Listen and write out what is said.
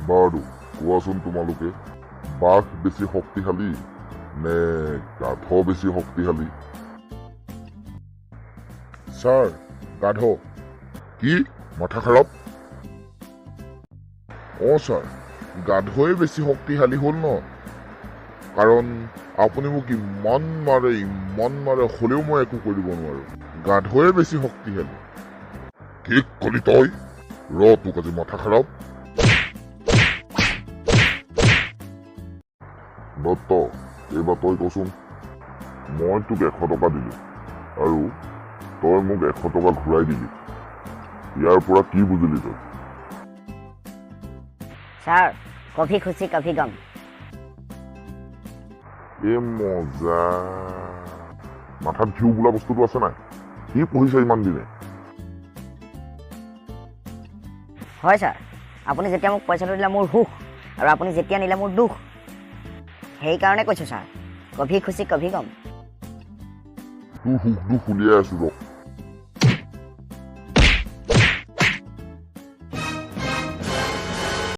বাৰু কোৱাচোন তোমালোকে বাঘ বেছি শক্তিশালী নে গাধ বেছি শক্তিশালী? স্যার গাধ। কি মাথা খারাপ? স্যার গাধই বেছি শক্তিশালী হ'ল ন, কাৰণ আপুনি মোক ইমান মাৰে হ'লেও মই একো কৰিব নোৱাৰো। গাধই বেছি শক্তিশালী। কি কলি তই? তোক আজি মাথা খাৰাপ। দত্ত এইবাৰ তই কচোন। মই তোক 100 টকা দিলো আৰু তই মোক 100 টকা ঘূৰাই দিলি। ইয়াৰ পৰা কি বুজিলি তই? স্যার কফি খুশি কফি গম। এ মজা, মাথাত ঘিউ বোলা বস্তুটো আছে নাই? কি পঢ়িছে ইমান দিনে? হয় স্যার, আপুনি যেতিয়া মোক পইচাটো দিলে মোৰ সুখ আৰু আপুনি যেতিয়া নিলে মোৰ দুখ। সেইকাৰণে কৈছোঁ স্যাৰ, কফি খুশি কফি গম। তোৰ সুখ দুখ উলিয়াই আছো ৰ।